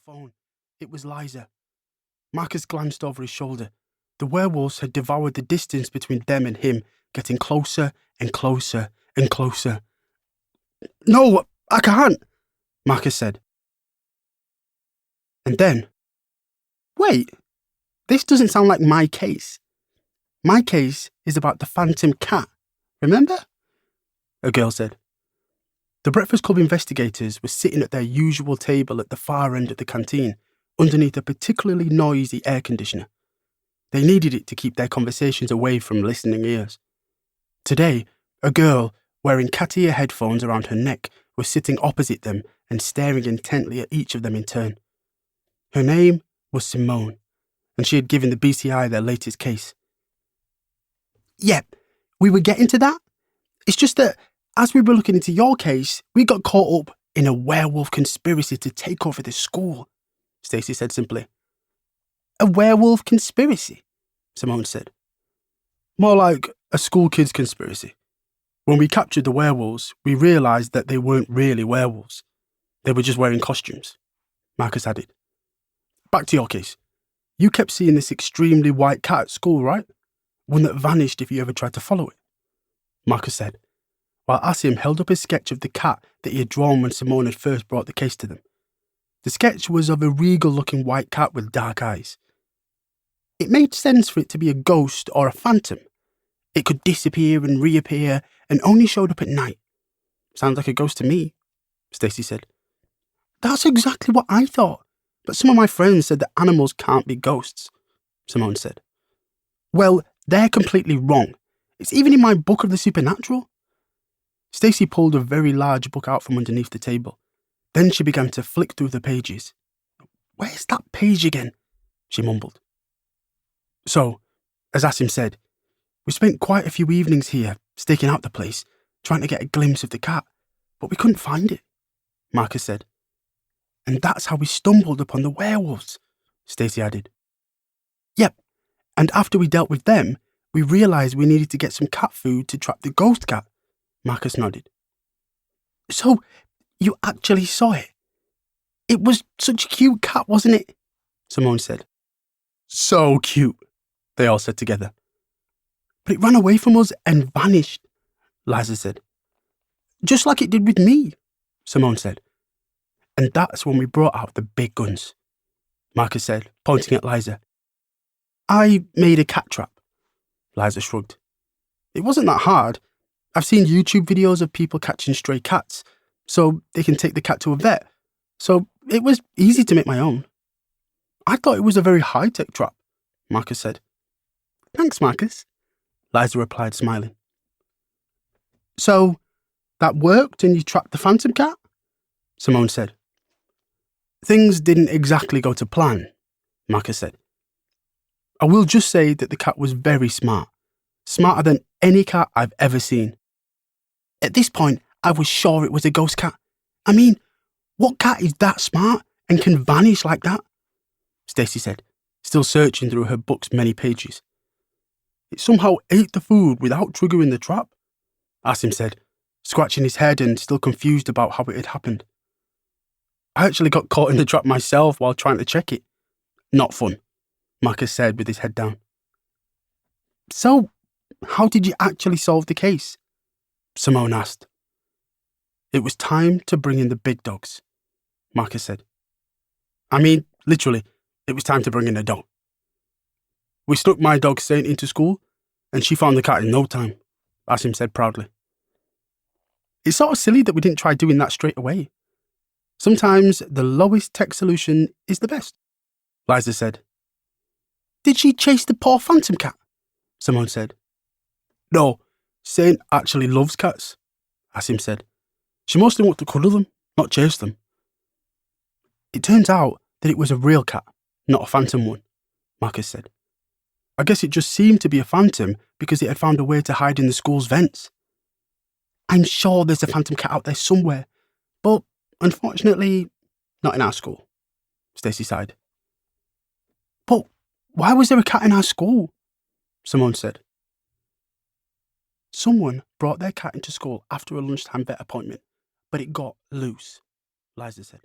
phone. It was Liza. Marcus glanced over his shoulder. The werewolves had devoured the distance between them and him, getting closer and closer and closer. "No, I can't," Marcus said. And then, "Wait, this doesn't sound like my case. My case is about the phantom cat, remember?" a girl said. The Breakfast Club investigators were sitting at their usual table at the far end of the canteen, underneath a particularly noisy air conditioner. They needed it to keep their conversations away from listening ears. Today, a girl, wearing cat ear headphones around her neck, was sitting opposite them and staring intently at each of them in turn. Her name was Simone, and she had given the BCI their latest case. "Yep, we were getting to that. It's just that, as we were looking into your case, we got caught up in a werewolf conspiracy to take over the school," Stacey said simply. "A werewolf conspiracy?" Simone said. "More like a school kids conspiracy. When we captured the werewolves, we realised that they weren't really werewolves. They were just wearing costumes," Marcus added. "Back to your case. You kept seeing this extremely white cat at school, right? One that vanished if you ever tried to follow it," Marcus said, while Asim held up a sketch of the cat that he had drawn when Simone had first brought the case to them. The sketch was of a regal-looking white cat with dark eyes. It made sense for it to be a ghost or a phantom. It could disappear and reappear and only showed up at night. "Sounds like a ghost to me," Stacey said. "That's exactly what I thought, but some of my friends said that animals can't be ghosts," Simone said. "Well, they're completely wrong. It's even in my book of the supernatural." Stacey pulled a very large book out from underneath the table. Then she began to flick through the pages. "Where's that page again?" she mumbled. "So, as Asim said, we spent quite a few evenings here, staking out the place, trying to get a glimpse of the cat, but we couldn't find it," Marcus said. "And that's how we stumbled upon the werewolves," Stacey added. "Yep, and after we dealt with them, we realised we needed to get some cat food to trap the ghost cat," Marcus nodded. "So, you actually saw it? It was such a cute cat, wasn't it?" Simone said. "So cute," they all said together. "But it ran away from us and vanished," Liza said. "Just like it did with me," Simone said. "And that's when we brought out the big guns," Marcus said, pointing at Liza. "I made a cat trap," Liza shrugged. "It wasn't that hard. I've seen YouTube videos of people catching stray cats, so they can take the cat to a vet. So it was easy to make my own." "I thought it was a very high-tech trap," Marcus said. "Thanks, Marcus," Liza replied, smiling. "So, that worked and you trapped the phantom cat?" Simone said. "Things didn't exactly go to plan," Marcus said. "I will just say that the cat was very smart. Smarter than any cat I've ever seen. At this point, I was sure it was a ghost cat. I mean, what cat is that smart and can vanish like that?" Stacey said, still searching through her book's many pages. "It somehow ate the food without triggering the trap," Asim said, scratching his head and still confused about how it had happened. "I actually got caught in the trap myself while trying to check it. Not fun," Marcus said with his head down. "So, how did you actually solve the case?" Simone asked. "It was time to bring in the big dogs," Marcus said. "I mean, literally, it was time to bring in a dog. We snuck my dog Saint into school, and she found the cat in no time," Asim said proudly. "It's sort of silly that we didn't try doing that straight away. Sometimes the lowest tech solution is the best," Liza said. "Did she chase the poor phantom cat?" Simone said. "No, Saint actually loves cats," Asim said. "She mostly wants to cuddle them, not chase them." "It turns out that it was a real cat, not a phantom one," Marcus said. "I guess it just seemed to be a phantom because it had found a way to hide in the school's vents. I'm sure there's a phantom cat out there somewhere, but unfortunately, not in our school," Stacey sighed. "But why was there a cat in our school?" Simone said. "Someone brought their cat into school after a lunchtime vet appointment, but it got loose," Liza said.